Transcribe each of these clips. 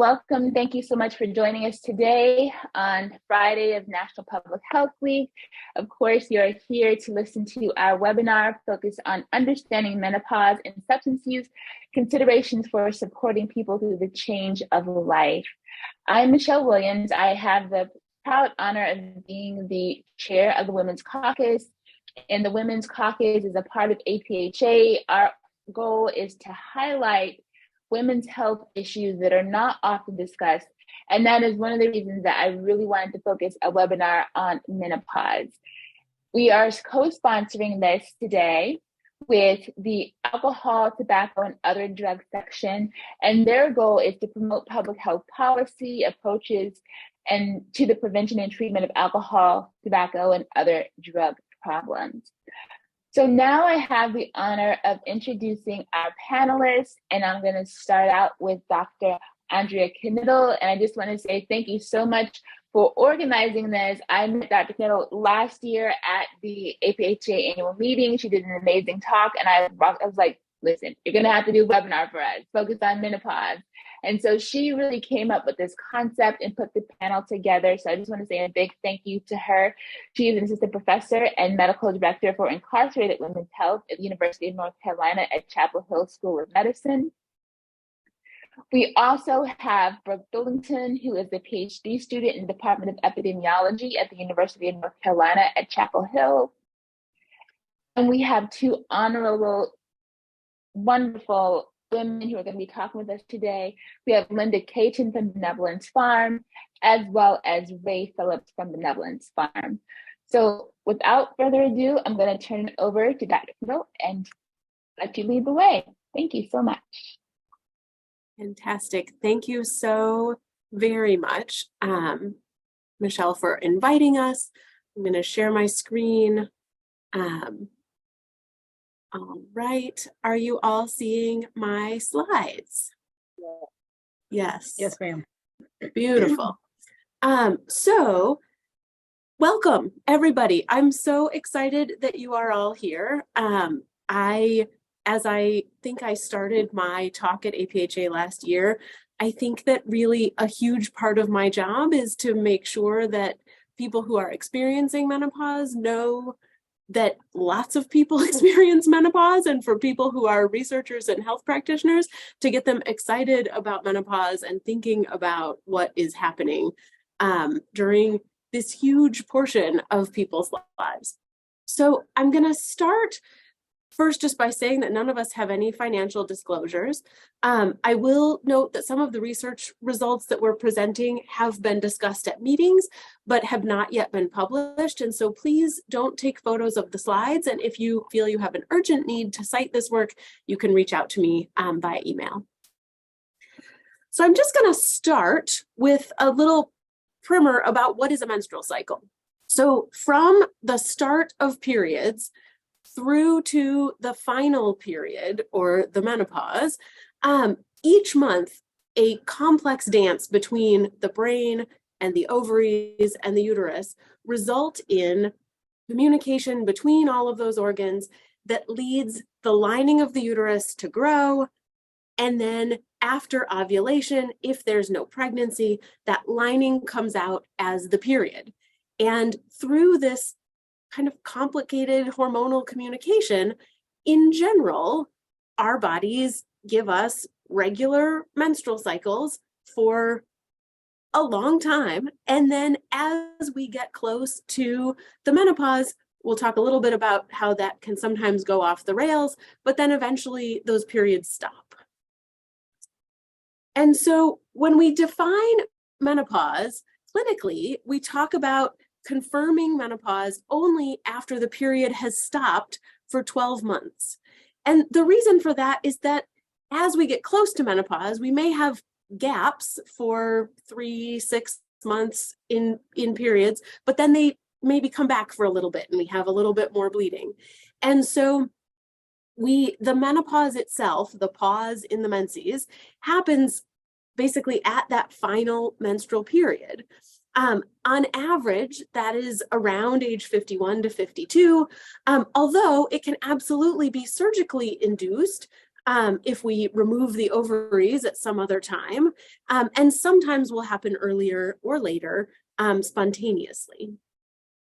welcome. Thank you so much for joining us today on Friday of National Public Health Week. Of course, you're here to listen to our webinar focused on understanding menopause and substance use, considerations for supporting people through the change of life. I'm Michelle Williams. I have the proud honor of being the chair of the Women's Caucus, and the Women's Caucus is a part of APHA. Our goal is to highlight women's health issues that are not often discussed. And that is one of the reasons that I really wanted to focus a webinar on menopause. We are co-sponsoring this today with the alcohol, tobacco, and other drugs section. And their goal is to promote public health policy approaches and to the prevention and treatment of alcohol, tobacco, and other drug problems. So now I have the honor of introducing our panelists, and I'm going to start out with Dr. Andrea Knittel. And I just want to say thank you so much for organizing this. I met Dr. Knittel last year at the APHA annual meeting. She did an amazing talk, and I was like, listen, you're going to have to do a webinar for us, focused on menopause. And so she really came up with this concept and put the panel together. So I just want to say a big thank you to her. She is an assistant professor and medical director for incarcerated women's health at the University of North Carolina at Chapel Hill School of Medicine. We also have Brooke Billington, who is a PhD student in the Department of Epidemiology at the University of North Carolina at Chapel Hill. And we have two honorable, wonderful women who are going to be talking with us today. We have Linda Caton from Benevolence Farm, as well as Ray Phillips from Benevolence Farm. So without further ado, I'm going to turn it over to Dr. Knittel and let you lead the way. Thank you so much. Fantastic. Thank you so very much, Michelle, for inviting us. I'm going to share my screen. All right. Are you all seeing my slides? Yes. Yes, ma'am. Beautiful. So welcome, everybody. I'm so excited that you are all here. As I think I started my talk at APHA last year, I think that really a huge part of my job is to make sure that people who are experiencing menopause know that lots of people experience menopause, and for people who are researchers and health practitioners to get them excited about menopause and thinking about what is happening during this huge portion of people's lives. So I'm going to start first just by saying that none of us have any financial disclosures. I will note that some of the research results that we're presenting have been discussed at meetings, but have not yet been published. And so please don't take photos of the slides. And if you feel you have an urgent need to cite this work, you can reach out to me via email. So I'm just going to start with a little primer about what is a menstrual cycle. So from the start of periods through to the final period, or the menopause, each month a complex dance between the brain and the ovaries and the uterus result in communication between all of those organs that leads the lining of the uterus to grow. And then after ovulation, if there's no pregnancy, that lining comes out as the period. And through this kind of complicated hormonal communication, in general, our bodies give us regular menstrual cycles for a long time. And then as we get close to the menopause, we'll talk a little bit about how that can sometimes go off the rails, but then eventually those periods stop. And so when we define menopause, clinically, we talk about confirming menopause only after the period has stopped for 12 months. And the reason for that is that as we get close to menopause, we may have gaps for 3-6 months in periods, but then they maybe come back for a little bit and we have a little bit more bleeding. And so the menopause itself, the pause in the menses, happens basically at that final menstrual period. On average, that is around age 51 to 52, although it can absolutely be surgically induced if we remove the ovaries at some other time, and sometimes will happen earlier or later spontaneously.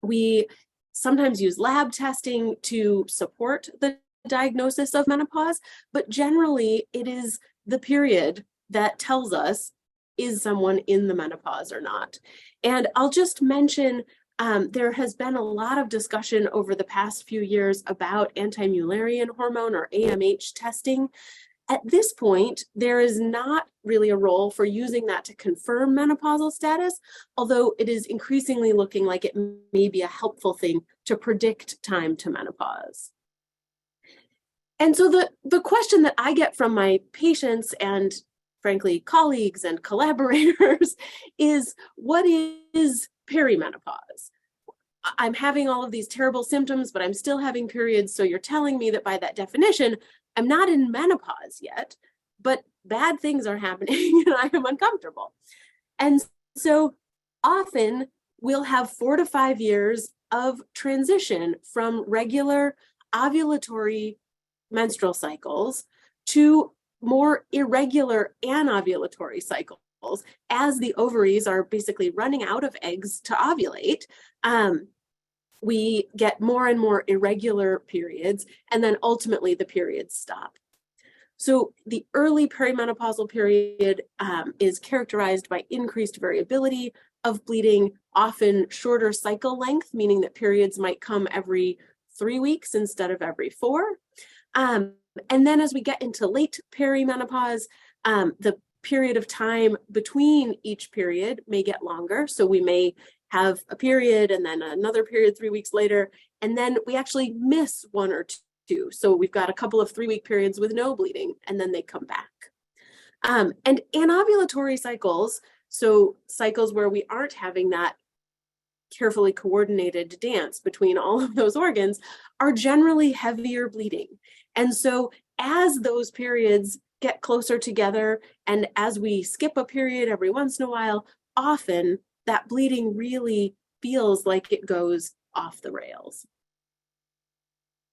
We sometimes use lab testing to support the diagnosis of menopause, but generally it is the period that tells us, is someone in the menopause or not? And I'll just mention, there has been a lot of discussion over the past few years about anti-Mullerian hormone or AMH testing. At this point, there is not really a role for using that to confirm menopausal status, although it is increasingly looking like it may be a helpful thing to predict time to menopause. And so the question that I get from my patients and frankly, colleagues and collaborators is, what is perimenopause? I'm having all of these terrible symptoms, but I'm still having periods. So you're telling me that by that definition, I'm not in menopause yet, but bad things are happening and I am uncomfortable. And so often we'll have 4 to 5 years of transition from regular ovulatory menstrual cycles to more irregular anovulatory cycles as the ovaries are basically running out of eggs to ovulate. We get more and more irregular periods, and then ultimately the periods stop. So the early perimenopausal period is characterized by increased variability of bleeding, often shorter cycle length, meaning that periods might come every 3 weeks instead of every 4. And then as we get into late perimenopause, the period of time between each period may get longer. So we may have a period and then another period 3 weeks later, and then we actually miss 1 or 2. So we've got a couple of 3-week periods with no bleeding, and then they come back. And anovulatory cycles, so cycles where we aren't having that carefully coordinated dance between all of those organs, are generally heavier bleeding. And so as those periods get closer together, and as we skip a period every once in a while, often that bleeding really feels like it goes off the rails.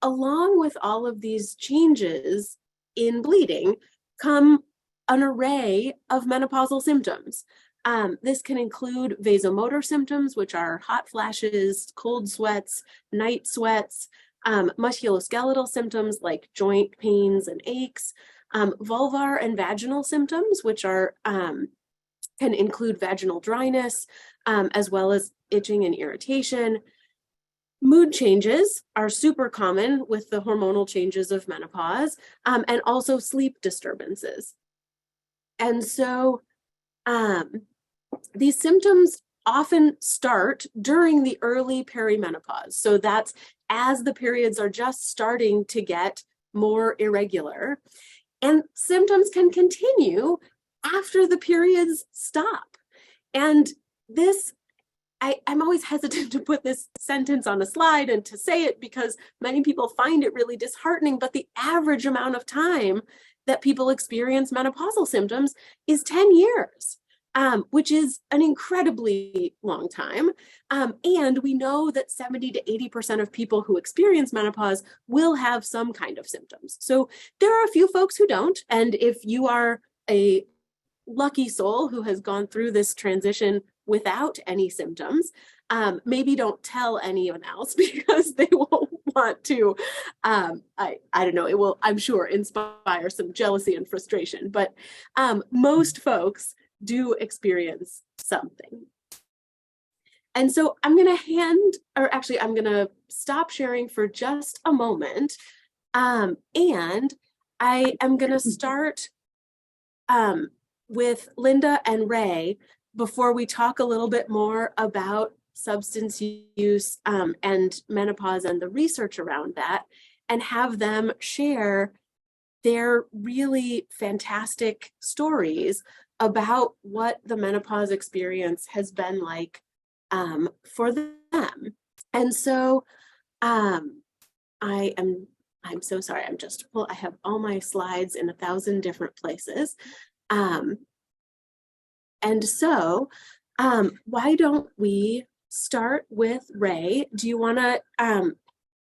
Along with all of these changes in bleeding come an array of menopausal symptoms. This can include vasomotor symptoms, which are hot flashes, cold sweats, night sweats, musculoskeletal symptoms like joint pains and aches, vulvar and vaginal symptoms, which are can include vaginal dryness, as well as itching and irritation. Mood changes are super common with the hormonal changes of menopause, and also sleep disturbances. And so these symptoms often start during the early perimenopause. So that's as the periods are just starting to get more irregular. And symptoms can continue after the periods stop. And this, I'm always hesitant to put this sentence on a slide and to say it because many people find it really disheartening, but the average amount of time that people experience menopausal symptoms is 10 years. Which is an incredibly long time. And we know that 70 to 80% of people who experience menopause will have some kind of symptoms. So there are a few folks who don't. And if you are a lucky soul who has gone through this transition without any symptoms, maybe don't tell anyone else because they won't want to, I don't know, it will, I'm sure, inspire some jealousy and frustration. But most folks do experience something. And so I'm going to stop sharing for just a moment. And I am going to start with Linda and Ray before we talk a little bit more about substance use and menopause and the research around that, and have them share their really fantastic stories about what the menopause experience has been like for them. And so I'm so sorry, I have all my slides in 1,000 different places. And so why don't we start with Ray? Do you want to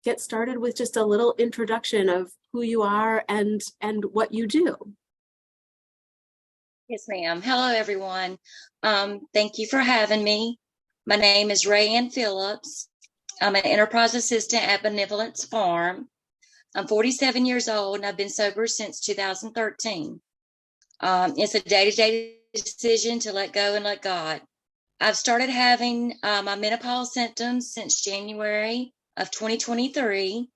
get started with just a little introduction of who you are and what you do. Yes, ma'am. Hello, everyone. Thank you for having me. My name is Rayanne Phillips. I'm an enterprise assistant at Benevolence Farm. I'm 47 years old and I've been sober since 2013. It's a day-to-day decision to let go and let God. I've started having my menopause symptoms since January of 2023.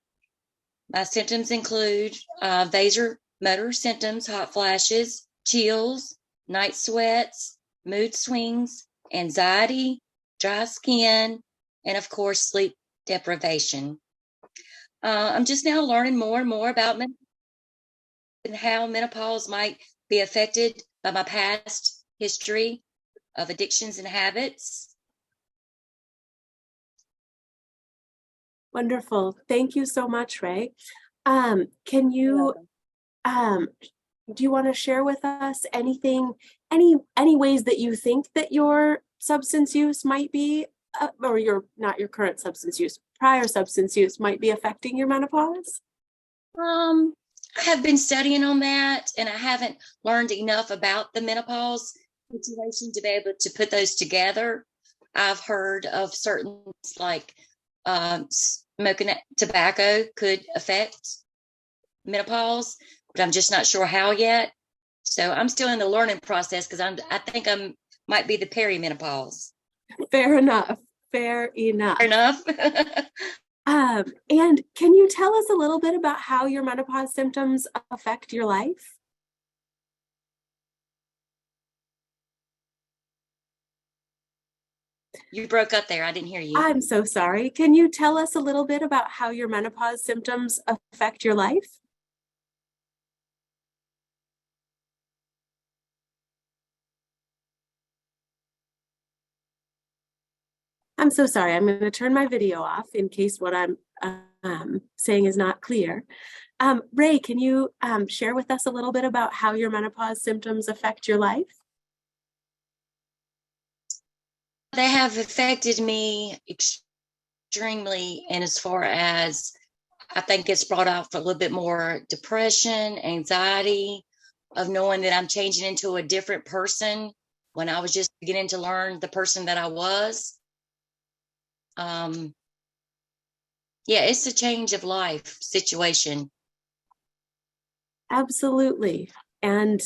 My symptoms include vasomotor symptoms, hot flashes, chills, night sweats, mood swings, anxiety, dry skin, and of course, sleep deprivation. I'm just now learning more and more about menopause and how menopause might be affected by my past history of addictions and habits. Wonderful. Thank you so much, Ray. Can you, do you want to share with us anything, any ways that you think that your substance use might be, or not your current substance use, prior substance use might be affecting your menopause? I have been studying on that, and I haven't learned enough about the menopause situation to be able to put those together. I've heard of certain like smoking tobacco could affect menopause, but I'm just not sure how yet. So I'm still in the learning process because I think I might be the perimenopause. Fair enough. Fair enough. Fair enough. And can you tell us a little bit about how your menopause symptoms affect your life? You broke up there. I didn't hear you. I'm so sorry. Can you tell us a little bit about how your menopause symptoms affect your life? I'm so sorry. I'm going to turn my video off in case what I'm saying is not clear. Ray, can you share with us a little bit about how your menopause symptoms affect your life? They have affected me extremely, and as far as I think it's brought out a little bit more depression, anxiety of knowing that I'm changing into a different person when I was just beginning to learn the person that I was. Yeah, it's a change of life situation. Absolutely. And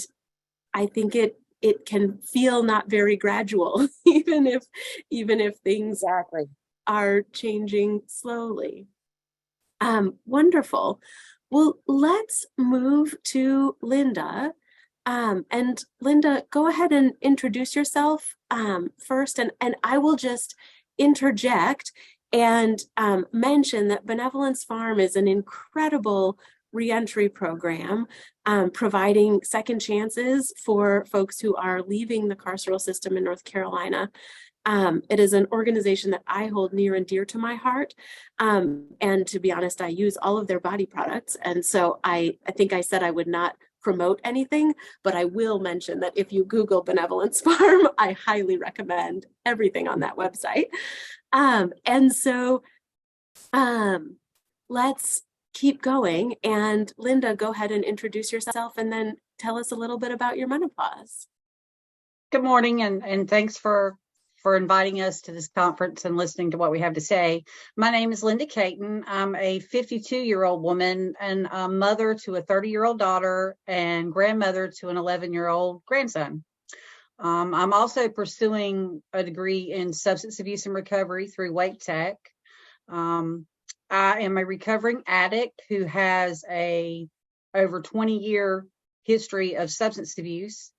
I think it can feel not very gradual, even if things are changing slowly. Wonderful. Well, let's move to Linda. And Linda, go ahead and introduce yourself first, and I will just interject and mention that Benevolence Farm is an incredible reentry program, providing second chances for folks who are leaving the carceral system in North Carolina. It is an organization that I hold near and dear to my heart. And to be honest, I use all of their body products. And so I think I said I would not promote anything, but I will mention that if you Google Benevolence Farm, I highly recommend everything on that website. And so let's keep going. And Linda, go ahead and introduce yourself and then tell us a little bit about your menopause. Good morning, and thanks for inviting us to this conference and listening to what we have to say. My name is Linda Caton. I'm a 52-year-old woman and a mother to a 30-year-old daughter and grandmother to an 11-year-old grandson. I'm also pursuing a degree in substance abuse and recovery through Wake Tech. I am a recovering addict who has a over 20-year history of substance abuse.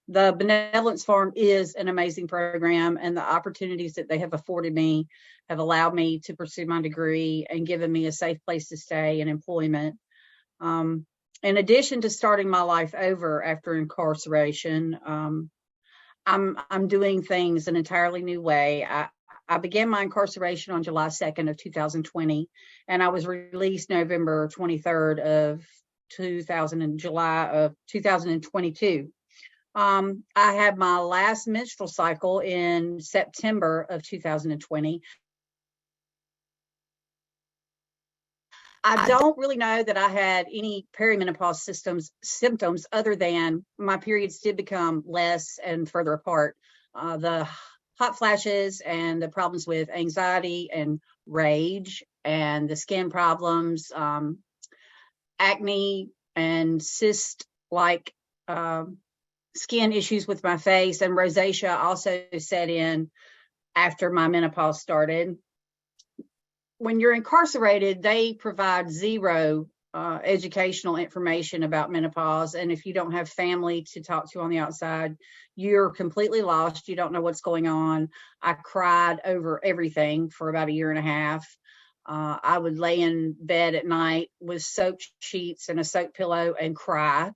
The Benevolence Farm is an amazing program, and the opportunities that they have afforded me have allowed me to pursue my degree and given me a safe place to stay and employment. In addition to starting my life over after incarceration, I'm doing things an entirely new way. I began my incarceration on July 2nd of 2020, and I was released November 23rd of July of 2022. I had my last menstrual cycle in September of 2020. I don't really know that I had any perimenopause symptoms other than my periods did become less and further apart. The hot flashes and the problems with anxiety and rage and the skin problems, acne and cyst-like skin issues with my face, and rosacea also set in after my menopause started. When you're incarcerated, they provide zero educational information about menopause. And if you don't have family to talk to on the outside, you're completely lost. You don't know what's going on. I cried over everything for about a year and a half. I would lay in bed at night with soaked sheets and a soaked pillow and cry.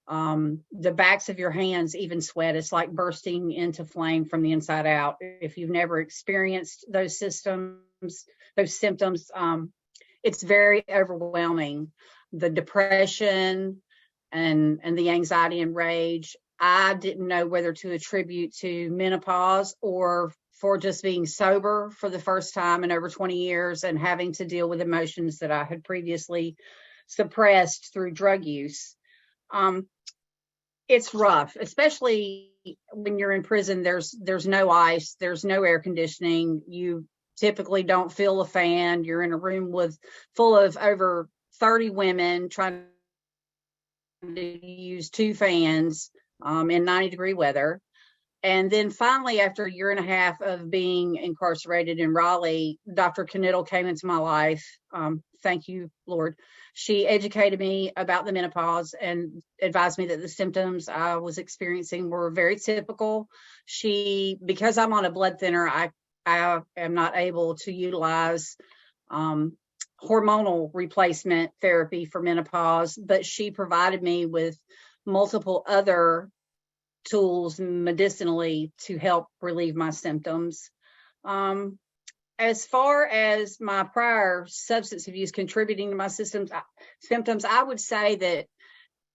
The backs of your hands even sweat. It's like bursting into flame from the inside out. If you've never experienced those symptoms, it's very overwhelming. The depression and the anxiety and rage, I didn't know whether to attribute to menopause or for just being sober for the first time in over 20 years and having to deal with emotions that I had previously suppressed through drug use. It's rough, especially when you're in prison. There's no ice, there's no air conditioning. You typically don't feel a fan. You're in a room full of over 30 women trying to use 2 fans in 90-degree weather. And then finally, after a year and a half of being incarcerated in Raleigh, Dr. Kniddle came into my life. Thank you, Lord. She educated me about the menopause and advised me that the symptoms I was experiencing were very typical. Because I'm on a blood thinner, I am not able to utilize hormonal replacement therapy for menopause, but she provided me with multiple other tools medicinally to help relieve my symptoms. As far as my prior substance abuse contributing to my symptoms, I would say that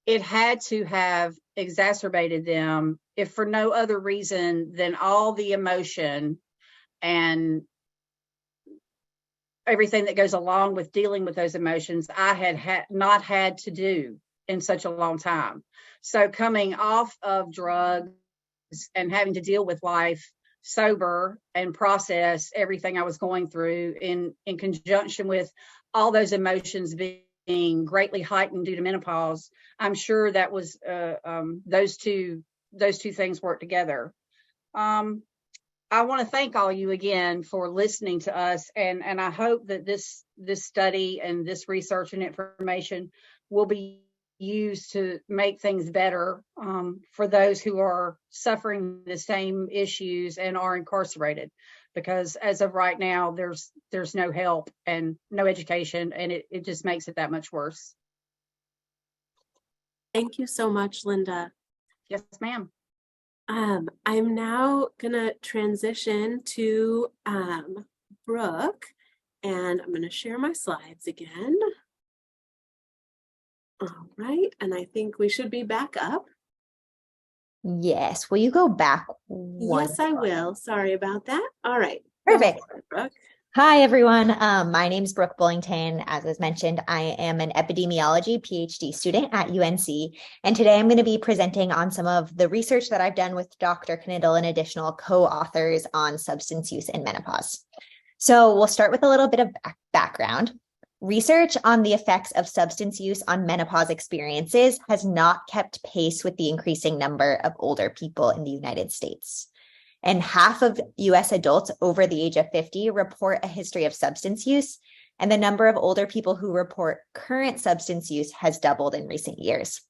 it had to have exacerbated them, if for no other reason than all the emotion and everything that goes along with dealing with those emotions I had not had to do in such a long time. So coming off of drugs and having to deal with life sober and process everything I was going through in conjunction with all those emotions being greatly heightened due to menopause, I'm sure that was those two things work together. I want to thank all you again for listening to us, and I hope that this study and this research and information will be used to make things better for those who are suffering the same issues and are incarcerated, because as of right now there's no help and no education, and it just makes it that much worse. Thank you so much, Linda. Yes, ma'am. I'm now gonna transition to Brooke, and I'm gonna share my slides again. All right, and I think we should be back up. Yes. Will you go back one? Yes, I will. Sorry about that. All right. Perfect. Brooke. Hi, everyone. My name is Brooke Bullington. As was mentioned, I am an epidemiology PhD student at UNC, and today I'm going to be presenting on some of the research that I've done with Dr. Kniddle and additional co-authors on substance use and menopause. So we'll start with a little bit of background. Research on the effects of substance use on menopause experiences has not kept pace with the increasing number of older people in the United States. And half of US adults over the age of 50 report a history of substance use, and the number of older people who report current substance use has doubled in recent years.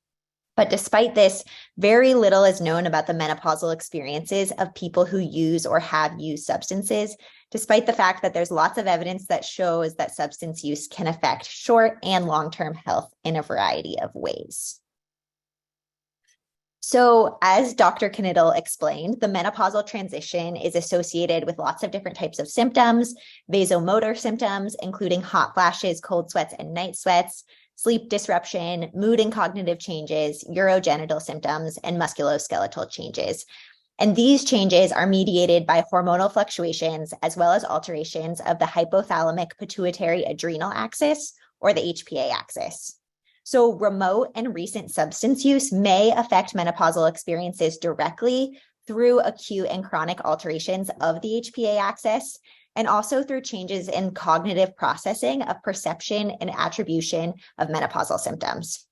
But despite this, very little is known about the menopausal experiences of people who use or have used substances, despite the fact that there's lots of evidence that shows that substance use can affect short and long-term health in a variety of ways. So as Dr. Kniddle explained, the menopausal transition is associated with lots of different types of symptoms, vasomotor symptoms, including hot flashes, cold sweats, and night sweats, sleep disruption, mood and cognitive changes, urogenital symptoms, and musculoskeletal changes. And these changes are mediated by hormonal fluctuations as well as alterations of the hypothalamic pituitary adrenal axis, or the HPA axis. So remote and recent substance use may affect menopausal experiences directly through acute and chronic alterations of the HPA axis, and also through changes in cognitive processing of perception and attribution of menopausal symptoms.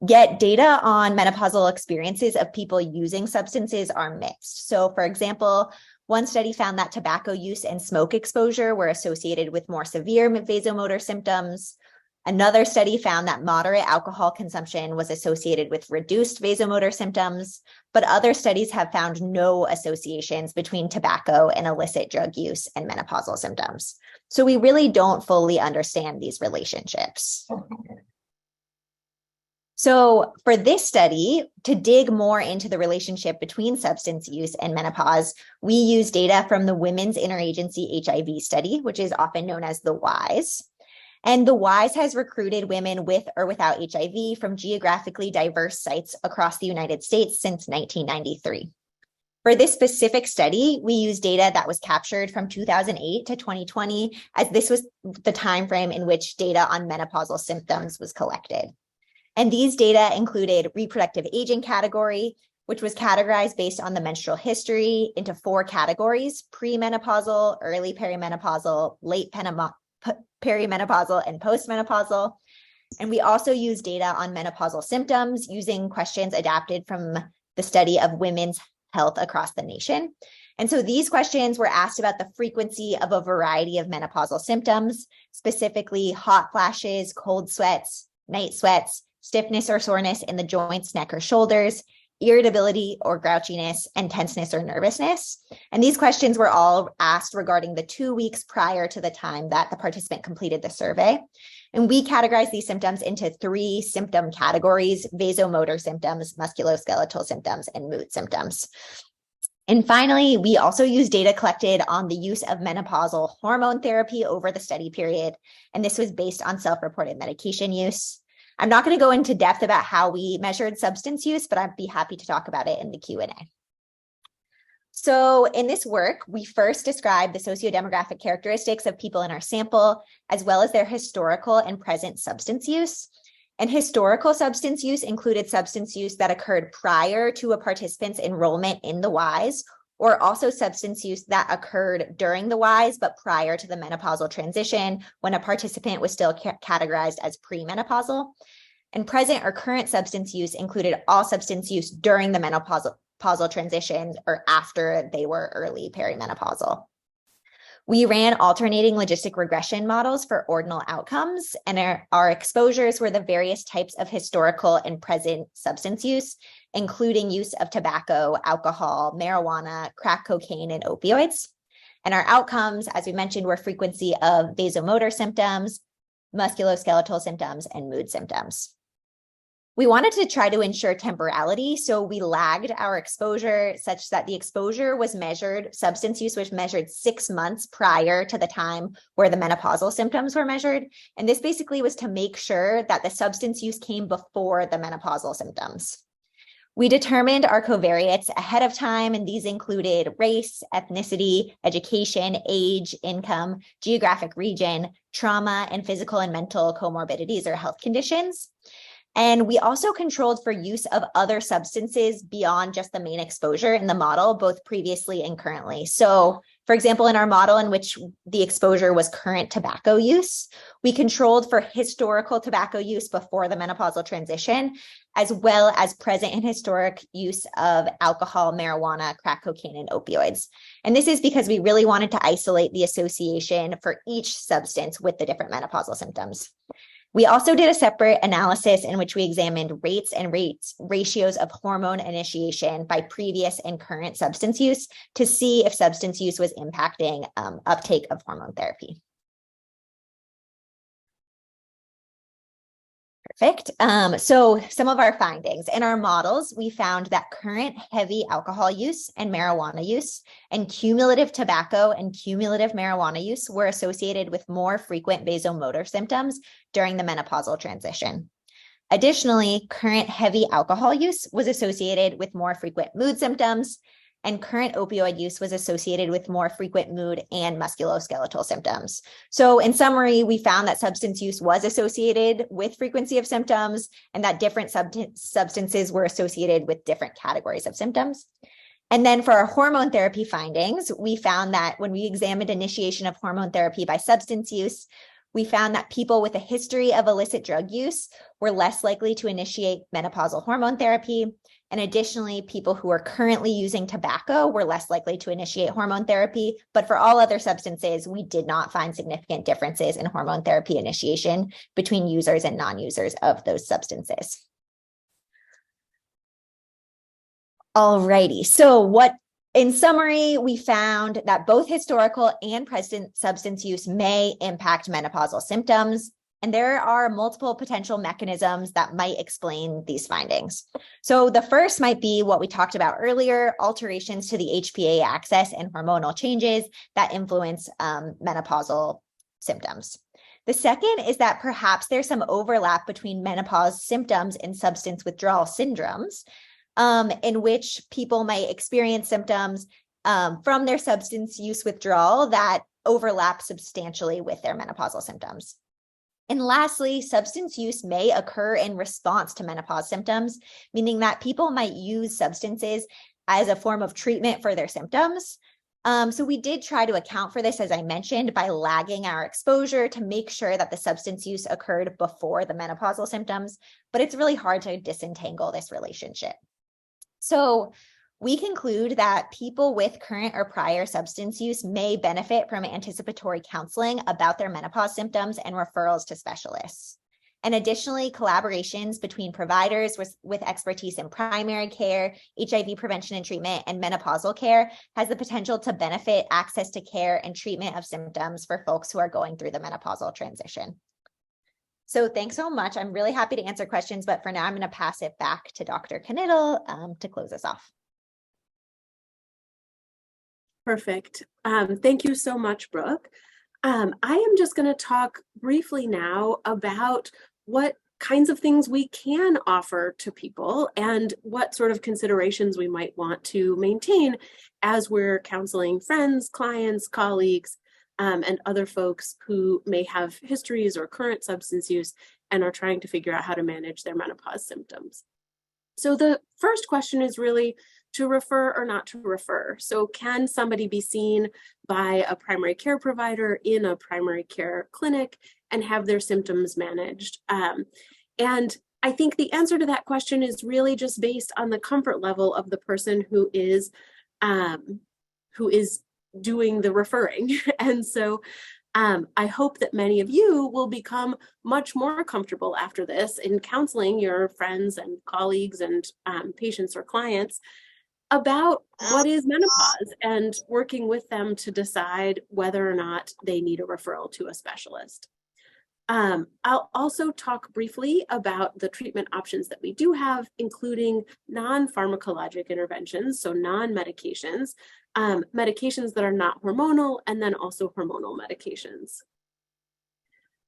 Yet data on menopausal experiences of people using substances are mixed. So for example, one study found that tobacco use and smoke exposure were associated with more severe vasomotor symptoms. Another study found that moderate alcohol consumption was associated with reduced vasomotor symptoms, but other studies have found no associations between tobacco and illicit drug use and menopausal symptoms. So we really don't fully understand these relationships. So for this study, to dig more into the relationship between substance use and menopause, we use data from the Women's Interagency HIV Study, which is often known as the WISE. And the WISE has recruited women with or without HIV from geographically diverse sites across the United States since 1993. For this specific study, we used data that was captured from 2008 to 2020, as this was the time frame in which data on menopausal symptoms was collected. And these data included reproductive aging category, which was categorized based on the menstrual history into 4 categories: premenopausal, early perimenopausal, late perimenopausal, and postmenopausal. And we also use data on menopausal symptoms using questions adapted from the study of women's health across the nation. And so these questions were asked about the frequency of a variety of menopausal symptoms, specifically hot flashes, cold sweats, night sweats, stiffness or soreness in the joints, neck, or shoulders, irritability or grouchiness, and tenseness or nervousness. And these questions were all asked regarding the 2 weeks prior to the time that the participant completed the survey. And we categorize these symptoms into 3 symptom categories: vasomotor symptoms, musculoskeletal symptoms, and mood symptoms. And finally, we also use data collected on the use of menopausal hormone therapy over the study period. And this was based on self-reported medication use. I'm not going to go into depth about how we measured substance use, but I'd be happy to talk about it in the Q&A. So in this work, we first describe the sociodemographic characteristics of people in our sample, as well as their historical and present substance use. And historical substance use included substance use that occurred prior to a participant's enrollment in the WISE, or also substance use that occurred during the WISE, but prior to the menopausal transition when a participant was still categorized as premenopausal. And present or current substance use included all substance use during the menopausal transition or after they were early perimenopausal. We ran alternating logistic regression models for ordinal outcomes, and our exposures were the various types of historical and present substance use, including use of tobacco, alcohol, marijuana, crack cocaine, and opioids. And our outcomes, as we mentioned, were frequency of vasomotor symptoms, musculoskeletal symptoms, and mood symptoms. We wanted to try to ensure temporality, so we lagged our exposure such that the exposure was measured, substance use was measured 6 months prior to the time where the menopausal symptoms were measured. And this basically was to make sure that the substance use came before the menopausal symptoms. We determined our covariates ahead of time, and these included race, ethnicity, education, age, income, geographic region, trauma, and physical and mental comorbidities or health conditions. And we also controlled for use of other substances beyond just the main exposure in the model, both previously and currently. So, for example, in our model in which the exposure was current tobacco use, we controlled for historical tobacco use before the menopausal transition, as well as present and historic use of alcohol, marijuana, crack cocaine, and opioids. And this is because we really wanted to isolate the association for each substance with the different menopausal symptoms. We also did a separate analysis in which we examined rates and ratios of hormone initiation by previous and current substance use to see if substance use was impacting uptake of hormone therapy. Perfect. So some of our findings. In our models, we found that current heavy alcohol use and marijuana use and cumulative tobacco and cumulative marijuana use were associated with more frequent vasomotor symptoms during the menopausal transition. Additionally, current heavy alcohol use was associated with more frequent mood symptoms, and current opioid use was associated with more frequent mood and musculoskeletal symptoms. So in summary, we found that substance use was associated with frequency of symptoms and that different substances were associated with different categories of symptoms. And then for our hormone therapy findings, we found that when we examined initiation of hormone therapy by substance use, we found that people with a history of illicit drug use were less likely to initiate menopausal hormone therapy. And additionally, people who are currently using tobacco were less likely to initiate hormone therapy. But for all other substances, we did not find significant differences in hormone therapy initiation between users and non-users of those substances. Alrighty, so in summary, we found that both historical and present substance use may impact menopausal symptoms, and there are multiple potential mechanisms that might explain these findings. So the first might be what we talked about earlier, alterations to the HPA axis and hormonal changes that influence menopausal symptoms. The second is that perhaps there's some overlap between menopause symptoms and substance withdrawal syndromes, in which people might experience symptoms from their substance use withdrawal that overlap substantially with their menopausal symptoms. And lastly, substance use may occur in response to menopause symptoms, meaning that people might use substances as a form of treatment for their symptoms. So we did try to account for this, as I mentioned, by lagging our exposure to make sure that the substance use occurred before the menopausal symptoms, but it's really hard to disentangle this relationship. So we conclude that people with current or prior substance use may benefit from anticipatory counseling about their menopause symptoms and referrals to specialists. And additionally, collaborations between providers with expertise in primary care, HIV prevention and treatment, and menopausal care has the potential to benefit access to care and treatment of symptoms for folks who are going through the menopausal transition. So thanks so much. I'm really happy to answer questions, but for now, I'm going to pass it back to Dr. Knittel to close us off. Perfect. Thank you so much, Brooke. I am just going to talk briefly now about what kinds of things we can offer to people and what sort of considerations we might want to maintain as we're counseling friends, clients, colleagues, and other folks who may have histories or current substance use and are trying to figure out how to manage their menopause symptoms. So the first question is really to refer or not to refer. So can somebody be seen by a primary care provider in a primary care clinic and have their symptoms managed? And I think the answer to that question is really just based on the comfort level of the person who is doing the referring. And so I hope that many of you will become much more comfortable after this in counseling your friends and colleagues and patients or clients about what is menopause and working with them to decide whether or not they need a referral to a specialist. I'll also talk briefly about the treatment options that we do have, including non-pharmacologic interventions, so non-medications, medications that are not hormonal, and then also hormonal medications.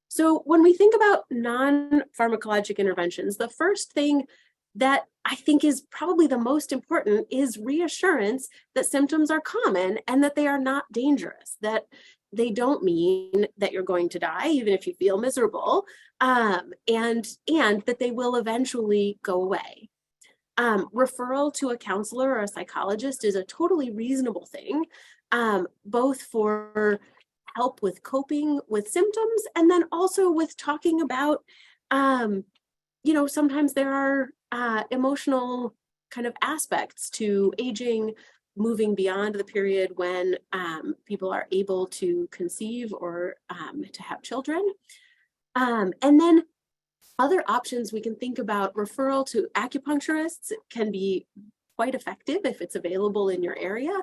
So when we think about non-pharmacologic interventions, the first thing that I think is probably the most important is reassurance that symptoms are common and that they are not dangerous, that they don't mean that you're going to die, even if you feel miserable, and that they will eventually go away. Referral to a counselor or a psychologist is a totally reasonable thing, both for help with coping with symptoms and then also with talking about, sometimes there are emotional kind of aspects to aging, moving beyond the period when people are able to conceive or to have children. And then other options we can think about, referral to acupuncturists can be quite effective if it's available in your area.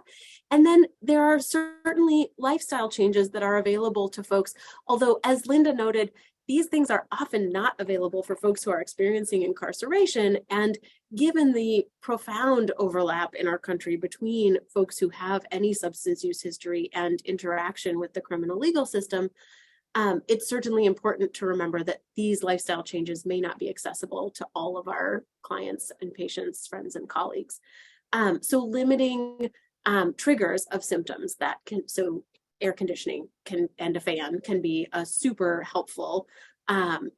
And then there are certainly lifestyle changes that are available to folks, although as Linda noted, these things are often not available for folks who are experiencing incarceration. And given the profound overlap in our country between folks who have any substance use history and interaction with the criminal legal system, it's certainly important to remember that these lifestyle changes may not be accessible to all of our clients and patients, friends and colleagues. So limiting triggers of symptoms that can, so air conditioning and a fan can be a super helpful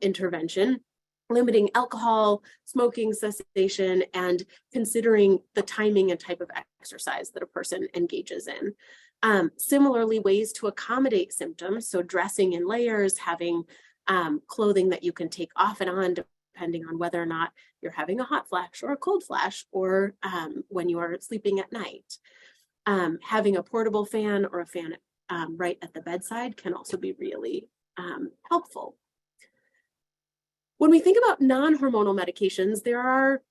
intervention. Limiting alcohol, smoking cessation, and considering the timing and type of exercise that a person engages in. Similarly, ways to accommodate symptoms, so dressing in layers, having clothing that you can take off and on depending on whether or not you're having a hot flash or a cold flash, or when you are sleeping at night. Having a portable fan or a fan right at the bedside can also be really helpful. When we think about non-hormonal medications, there are,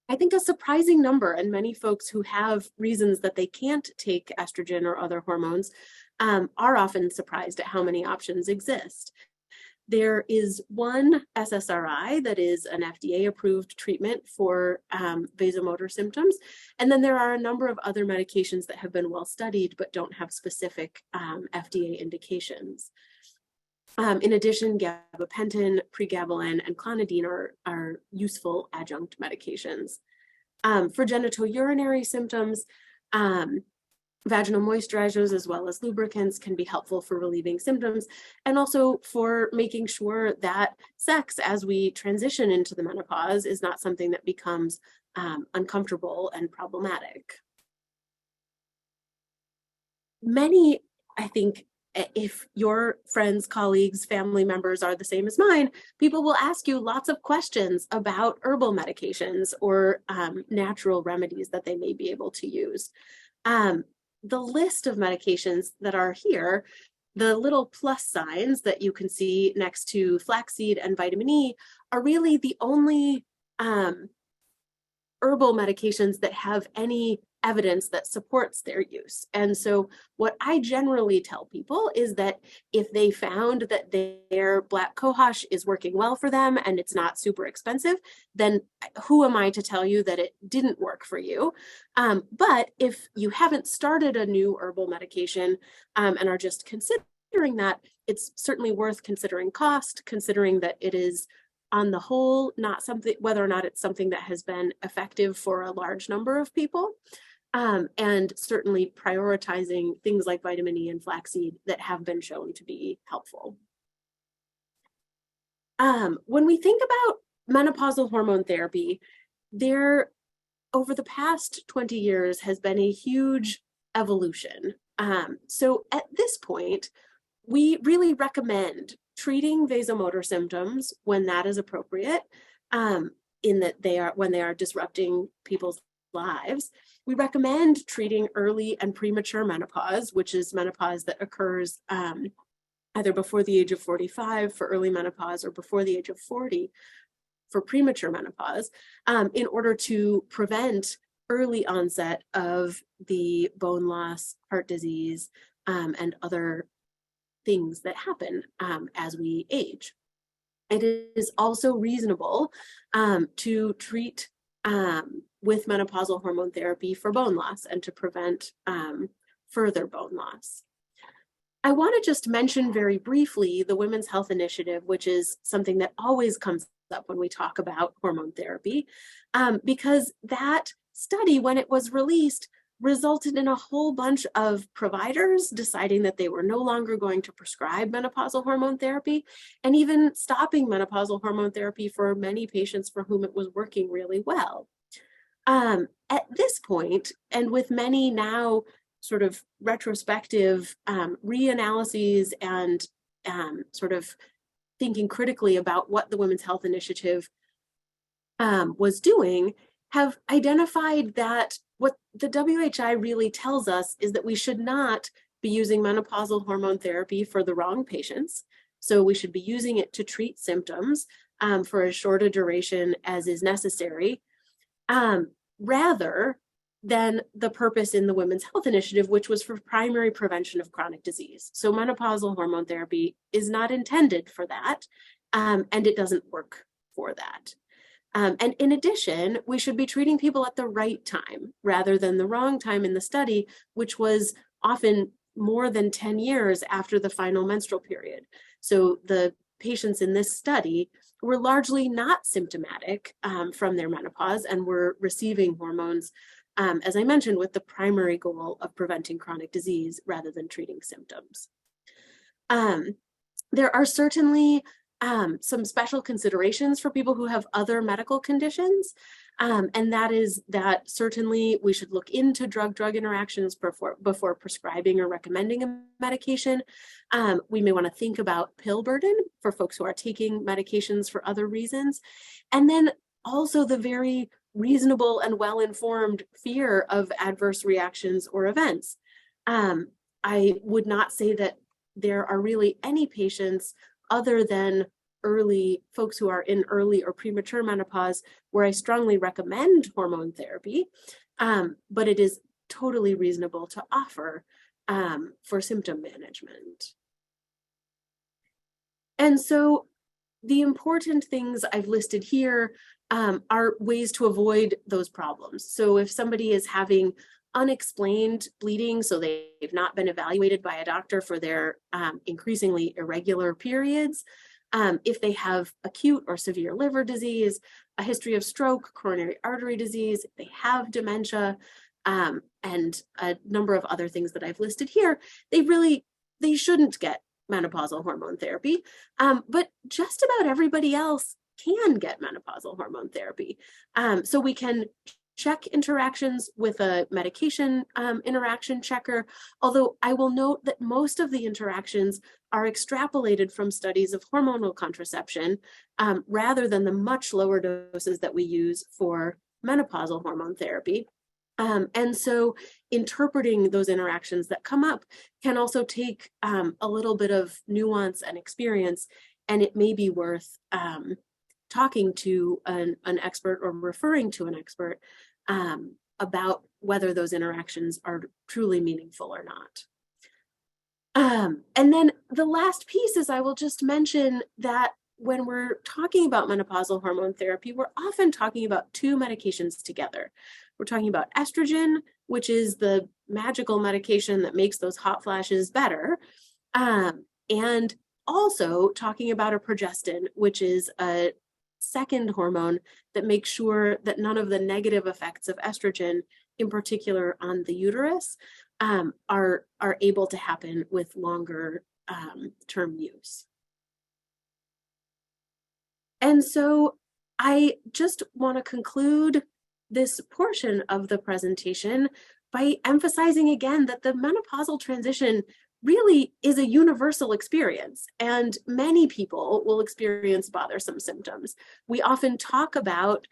I think, a surprising number, and many folks who have reasons that they can't take estrogen or other hormones are often surprised at how many options exist. There is one SSRI that is an FDA-approved treatment for vasomotor symptoms, and then there are a number of other medications that have been well studied but don't have specific FDA indications. In addition, gabapentin, pregabalin, and clonidine are useful adjunct medications. For genitourinary symptoms, vaginal moisturizers as well as lubricants can be helpful for relieving symptoms, and also for making sure that sex as we transition into the menopause is not something that becomes uncomfortable and problematic. Many, I think, if your friends, colleagues, family members are the same as mine, people will ask you lots of questions about herbal medications or natural remedies that they may be able to use. The list of medications that are here, the little plus signs that you can see next to flaxseed and vitamin E, are really the only herbal medications that have any evidence that supports their use. And so what I generally tell people is that if they found that their black cohosh is working well for them and it's not super expensive, then who am I to tell you that it didn't work for you? But if you haven't started a new herbal medication and are just considering that, it's certainly worth considering cost, considering that it is on the whole not something, whether or not it's something that has been effective for a large number of people. And certainly prioritizing things like vitamin E and flaxseed that have been shown to be helpful. When we think about menopausal hormone therapy, there, over the past 20 years, has been a huge evolution. So at this point, we really recommend treating vasomotor symptoms when that is appropriate, in that when they are disrupting people's lives. We recommend treating early and premature menopause, which is menopause that occurs either before the age of 45 for early menopause or before the age of 40 for premature menopause, in order to prevent early onset of the bone loss, heart disease, and other things that happen as we age. It is also reasonable to treat with menopausal hormone therapy for bone loss and to prevent further bone loss. I want to just mention very briefly the Women's Health Initiative, which is something that always comes up when we talk about hormone therapy, because that study, when it was released, resulted in a whole bunch of providers deciding that they were no longer going to prescribe menopausal hormone therapy, and even stopping menopausal hormone therapy for many patients for whom it was working really well. At this point, and with many now sort of retrospective reanalyses and sort of thinking critically about what the Women's Health Initiative was doing, have identified that what the WHI really tells us is that we should not be using menopausal hormone therapy for the wrong patients. So we should be using it to treat symptoms for as short a duration as is necessary, rather than the purpose in the Women's Health Initiative, which was for primary prevention of chronic disease. So menopausal hormone therapy is not intended for that, and it doesn't work for that. And in addition, we should be treating people at the right time rather than the wrong time in the study, which was often more than 10 years after the final menstrual period. So the patients in this study were largely not symptomatic from their menopause and were receiving hormones as I mentioned, with the primary goal of preventing chronic disease rather than treating symptoms. There are certainly some special considerations for people who have other medical conditions, and that is that certainly we should look into drug-drug interactions before prescribing or recommending a medication. We may want to think about pill burden for folks who are taking medications for other reasons, and then also the very reasonable and well-informed fear of adverse reactions or events. I would not say that there are really any patients other than early folks who are in early or premature menopause where I strongly recommend hormone therapy, but it is totally reasonable to offer for symptom management. And so the important things I've listed here are ways to avoid those problems. So if somebody is having unexplained bleeding, so they've not been evaluated by a doctor for their increasingly irregular periods, if they have acute or severe liver disease, a history of stroke, coronary artery disease, if they have dementia, and a number of other things that I've listed here, they shouldn't get menopausal hormone therapy, but just about everybody else can get menopausal hormone therapy. So we can check interactions with a medication interaction checker, although I will note that most of the interactions are extrapolated from studies of hormonal contraception rather than the much lower doses that we use for menopausal hormone therapy. And so interpreting those interactions that come up can also take a little bit of nuance and experience, and it may be worth talking to an expert or referring to an expert about whether those interactions are truly meaningful or not. And then the last piece is I will just mention that when we're talking about menopausal hormone therapy, we're often talking about two medications together. We're talking about estrogen, which is the magical medication that makes those hot flashes better, and also talking about a progestin, which is a second hormone that makes sure that none of the negative effects of estrogen, in particular on the uterus, are able to happen with longer term use. And so I just want to conclude this portion of the presentation by emphasizing again that the menopausal transition really is a universal experience, and many people will experience bothersome symptoms. We often talk about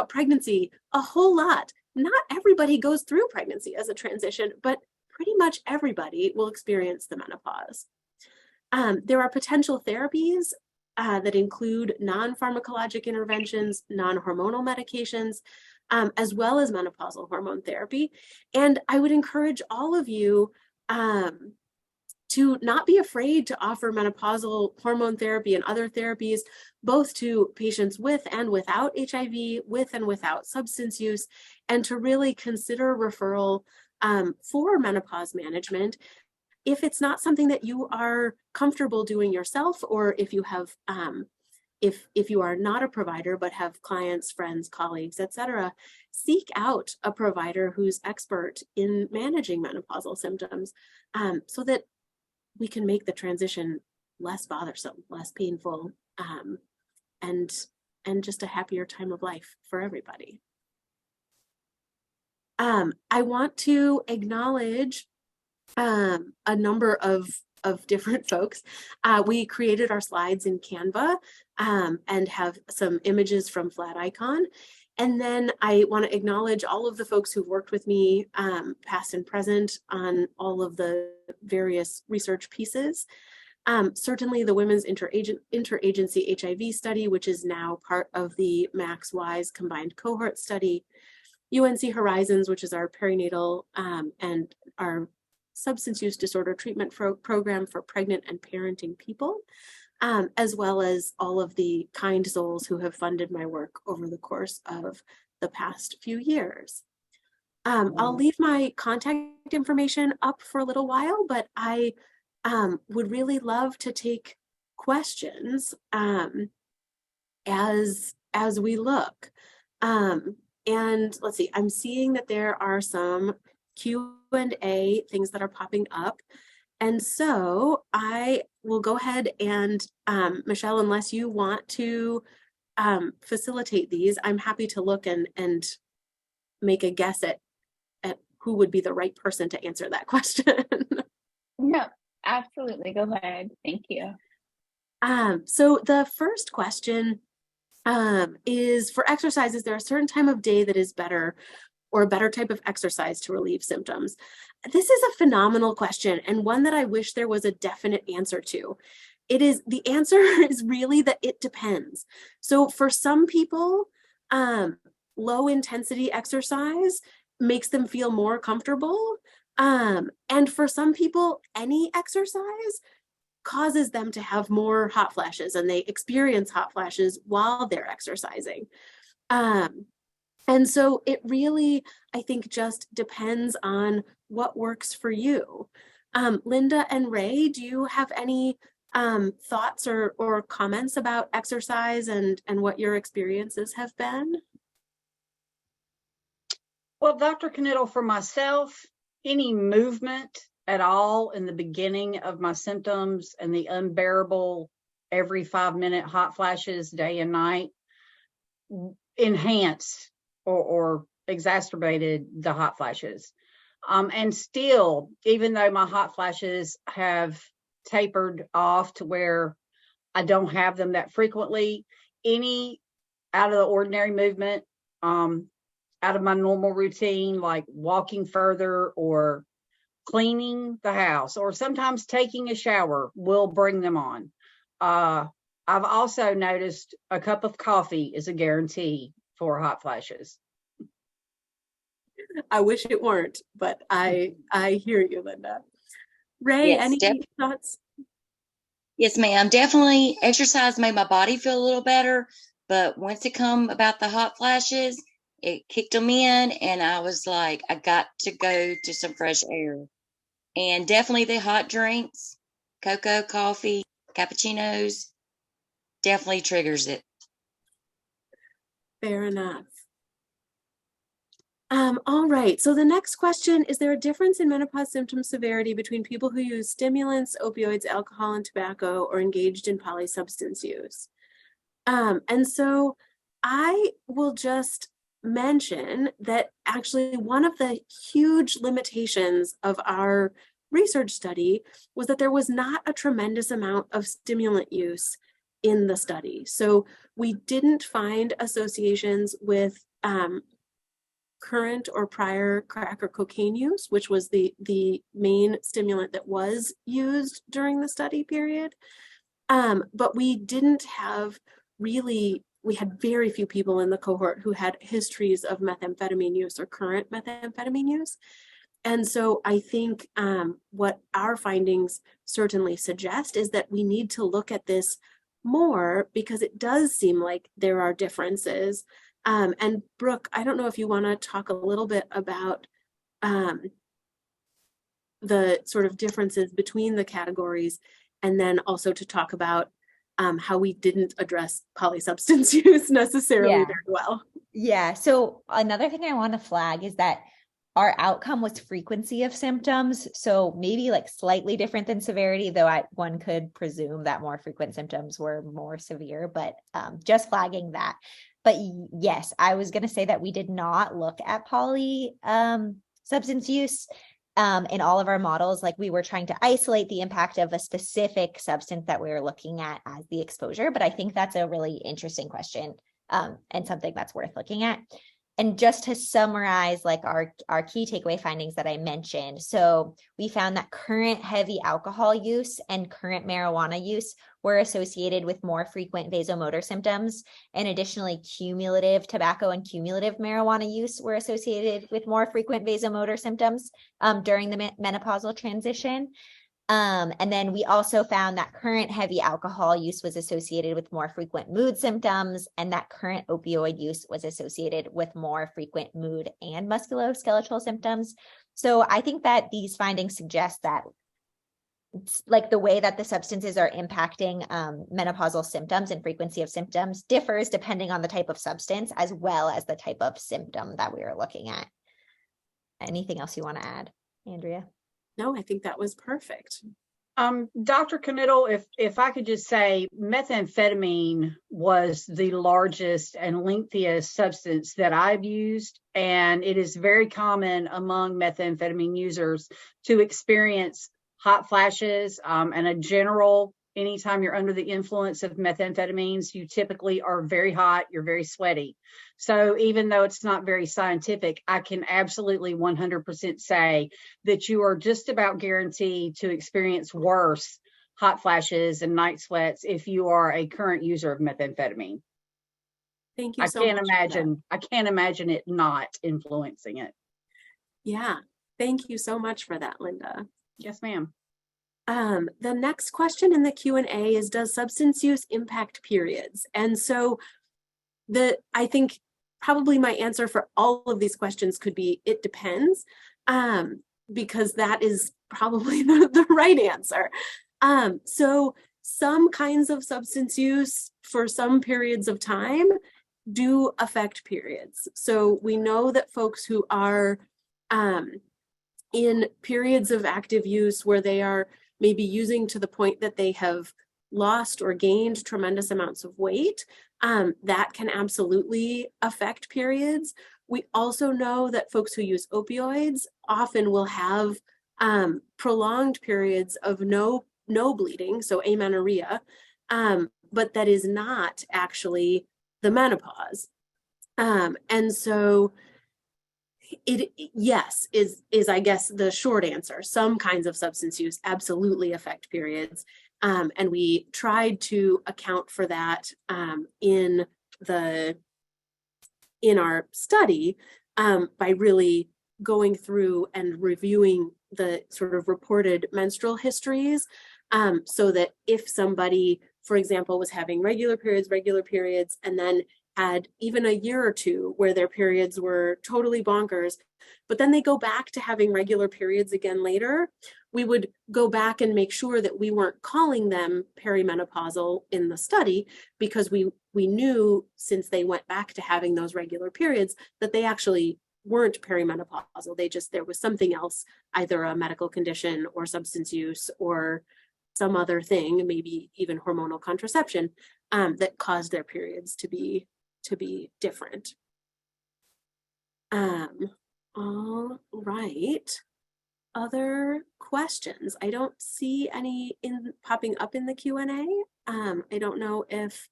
pregnancy a whole lot. Not everybody goes through pregnancy as a transition, but pretty much everybody will experience the menopause. There are potential therapies that include non-pharmacologic interventions, non-hormonal medications, as well as menopausal hormone therapy. And I would encourage all of you to not be afraid to offer menopausal hormone therapy and other therapies, both to patients with and without HIV, with and without substance use, and to really consider referral for menopause management if it's not something that you are comfortable doing yourself, or if you have if you are not a provider but have clients, friends, colleagues, etc., seek out a provider who's expert in managing menopausal symptoms so that we can make the transition less bothersome, less painful, and just a happier time of life for everybody. I want to acknowledge a number of different folks. We created our slides in Canva and have some images from Flaticon. And then I want to acknowledge all of the folks who've worked with me, past and present, on all of the various research pieces. Certainly the Women's Interagency HIV study, which is now part of the Max-Wise combined cohort study. UNC Horizons, which is our perinatal and our substance use disorder treatment program for pregnant and parenting people, as well as all of the kind souls who have funded my work over the course of the past few years. I'll leave my contact information up for a little while, but I would really love to take questions as we look. And let's see, I'm seeing that there are some Q&A things that are popping up. And so I will go ahead and Michelle, unless you want to facilitate these, I'm happy to look and make a guess at who would be the right person to answer that question. No, absolutely. Go ahead. Thank you. So the first question is, for exercise, is there a certain time of day that is better or a better type of exercise to relieve symptoms? This is a phenomenal question, and one that I wish there was a definite answer to. The answer is really that it depends. So for some people, low intensity exercise makes them feel more comfortable. And for some people, any exercise causes them to have more hot flashes, and they experience hot flashes while they're exercising. And so it really, I think, just depends on what works for you. Linda and Ray, do you have any thoughts or comments about exercise and what your experiences have been? Well, Dr. Knittel, for myself, any movement at all in the beginning of my symptoms and the unbearable every 5-minute hot flashes day and night enhanced or exacerbated the hot flashes. And still, even though my hot flashes have tapered off to where I don't have them that frequently, any out of the ordinary movement, out of my normal routine, like walking further or cleaning the house, or sometimes taking a shower, will bring them on. I've also noticed a cup of coffee is a guarantee for hot flashes. I wish it weren't, but I hear you, Linda. Ray, Yes, any thoughts? Yes, ma'am. Definitely exercise made my body feel a little better. But once it come about the hot flashes, it kicked them in. And I was like, I got to go to some fresh air. And definitely the hot drinks, cocoa, coffee, cappuccinos, definitely triggers it. Fair enough. All right, so the next question, is there a difference in menopause symptom severity between people who use stimulants, opioids, alcohol, and tobacco, or engaged in polysubstance use? And so I will just mention that actually one of the huge limitations of our research study was that there was not a tremendous amount of stimulant use in the study. So we didn't find associations with current or prior crack or cocaine use, which was the main stimulant that was used during the study period. But we didn't have we had very few people in the cohort who had histories of methamphetamine use or current methamphetamine use. And so I think what our findings certainly suggest is that we need to look at this more, because it does seem like there are differences. And Brooke, I don't know if you want to talk a little bit about the sort of differences between the categories, and then also to talk about how we didn't address polysubstance use necessarily very well. Yeah. So another thing I want to flag is that our outcome was frequency of symptoms. So maybe like slightly different than severity, though one could presume that more frequent symptoms were more severe, but just flagging that. But yes, I was going to say that we did not look at substance use in all of our models. Like, we were trying to isolate the impact of a specific substance that we were looking at as the exposure. But I think that's a really interesting question and something that's worth looking at. And just to summarize, like our key takeaway findings that I mentioned. So we found that current heavy alcohol use and current marijuana use were associated with more frequent vasomotor symptoms. And additionally, cumulative tobacco and cumulative marijuana use were associated with more frequent vasomotor symptoms during the menopausal transition. And then we also found that current heavy alcohol use was associated with more frequent mood symptoms, and that current opioid use was associated with more frequent mood and musculoskeletal symptoms. So I think that these findings suggest that like the way that the substances are impacting menopausal symptoms and frequency of symptoms differs depending on the type of substance as well as the type of symptom that we are looking at. Anything else you want to add, Andrea? No, I think that was perfect. Dr. Knittel, if I could just say, methamphetamine was the largest and lengthiest substance that I've used, and it is very common among methamphetamine users to experience hot flashes, and a general, anytime you're under the influence of methamphetamines, you typically are very hot, you're very sweaty. So even though it's not very scientific, I can absolutely 100% say that you are just about guaranteed to experience worse hot flashes and night sweats if you are a current user of methamphetamine. Thank you so much. I can't imagine it not influencing it. Yeah, thank you so much for that, Linda. Yes, ma'am. The next question in the Q&A is, does substance use impact periods? And so I think probably my answer for all of these questions could be, it depends, because that is probably the right answer. So some kinds of substance use for some periods of time do affect periods. So we know that folks who are in periods of active use where they are maybe using to the point that they have lost or gained tremendous amounts of weight, that can absolutely affect periods. We also know that folks who use opioids often will have prolonged periods of no bleeding, so amenorrhea, but that is not actually the menopause. And so yes, is I guess the short answer. Some kinds of substance use absolutely affect periods. And we tried to account for that in our study by really going through and reviewing the sort of reported menstrual histories, so that if somebody, for example, was having regular periods, and then had even a year or two where their periods were totally bonkers, but then they go back to having regular periods again later, we would go back and make sure that we weren't calling them perimenopausal in the study, because we knew, since they went back to having those regular periods, that they actually weren't perimenopausal. There was something else, either a medical condition or substance use or some other thing, maybe even hormonal contraception, that caused their periods to be different. All right. Other questions? I don't see any popping up in the Q&A. I don't know if,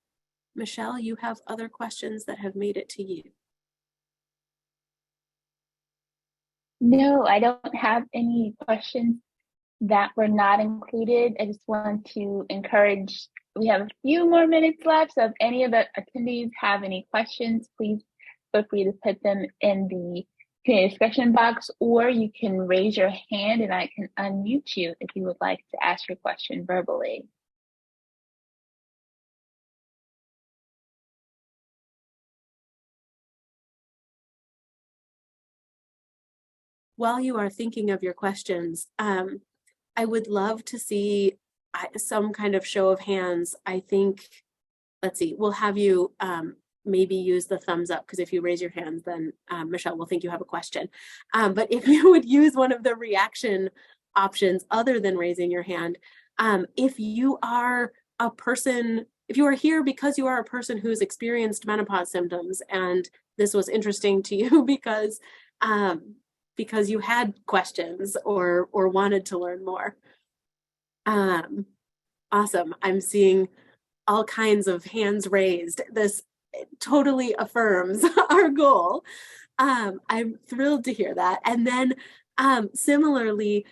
Michelle, you have other questions that have made it to you. No, I don't have any questions that were not included. I just want to encourage, we have a few more minutes left, so if any of the attendees have any questions, please feel free to put them in the Q&A discussion box, or you can raise your hand and I can unmute you if you would like to ask your question verbally. While you are thinking of your questions, I would love to see some kind of show of hands. I think, let's see, we'll have you maybe use the thumbs up, because if you raise your hands, then Michelle will think you have a question. But if you would use one of the reaction options other than raising your hand, if you are here because you are a person who's experienced menopause symptoms and this was interesting to you because you had questions or wanted to learn more. Awesome. I'm seeing all kinds of hands raised. This totally affirms our goal. I'm thrilled to hear that. And then similarly,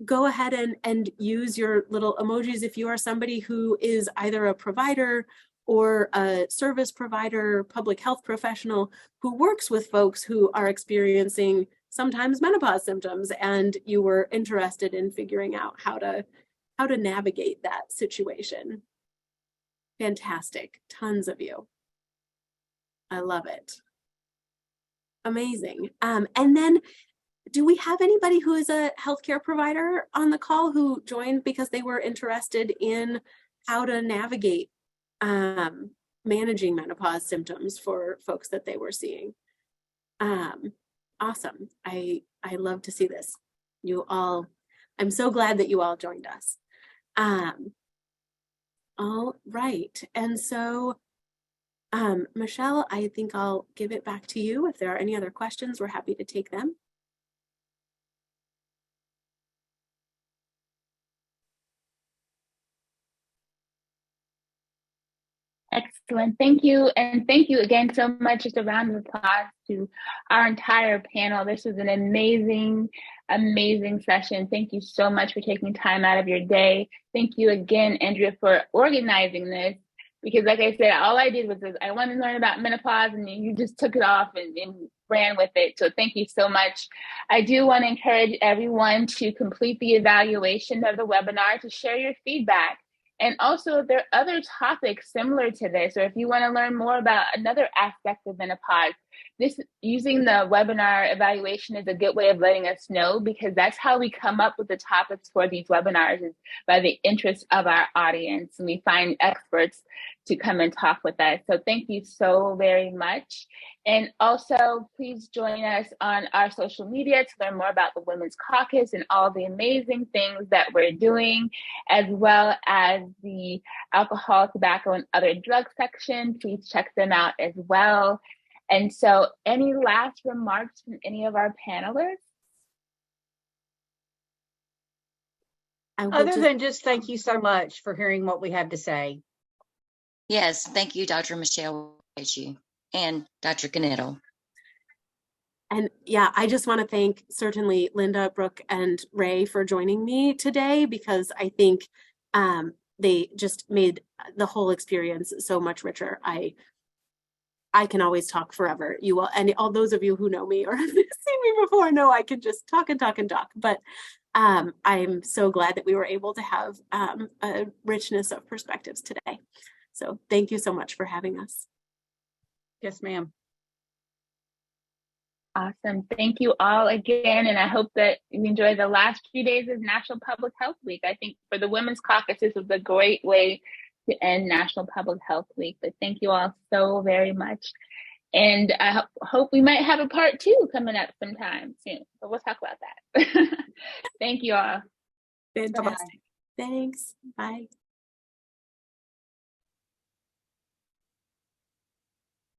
go ahead and use your little emojis if you are somebody who is either a provider or a service provider, public health professional who works with folks who are experiencing sometimes menopause symptoms, and you were interested in figuring out how to navigate that situation. Fantastic. Tons of you. I love it. Amazing. And then do we have anybody who is a healthcare provider on the call who joined because they were interested in how to navigate managing menopause symptoms for folks that they were seeing? Awesome. I love to see this. I'm so glad that you all joined us. All right. And so, Michelle, I think I'll give it back to you. If there are any other questions, we're happy to take them. Excellent. Thank you. And thank you again so much. Just a round of applause to our entire panel. This was an amazing, amazing session. Thank you so much for taking time out of your day. Thank you again, Andrea, for organizing this. Because like I said, all I did was I wanted to learn about menopause and you just took it off and ran with it. So thank you so much. I do want to encourage everyone to complete the evaluation of the webinar, to share your feedback. And also, if there are other topics similar to this, or if you want to learn more about another aspect of menopause, using the webinar evaluation is a good way of letting us know, because that's how we come up with the topics for these webinars, is by the interest of our audience. And we find experts to come and talk with us. So thank you so very much. And also, please join us on our social media to learn more about the Women's Caucus and all the amazing things that we're doing, as well as the alcohol, tobacco, and other drug section. Please check them out as well. And so, any last remarks from any of our panelists? Other than just thank you so much for hearing what we have to say. Yes, thank you, Dr. Michelle and Dr. Canetto. And yeah, I just want to thank certainly Linda, Brooke, and Ray for joining me today, because I think they just made the whole experience so much richer. I can always talk forever. You all, and all those of you who know me or have seen me before know I can just talk and talk and talk. But I'm so glad that we were able to have a richness of perspectives today. So thank you so much for having us. Yes, ma'am. Awesome. Thank you all again. And I hope that you enjoy the last few days of National Public Health Week. I think for the Women's Caucus, this was a great way to end National Public Health Week. But thank you all so very much. And I hope we might have a part 2 coming up sometime soon. So we'll talk about that. Thank you all. Fantastic. Bye-bye. Thanks. Bye.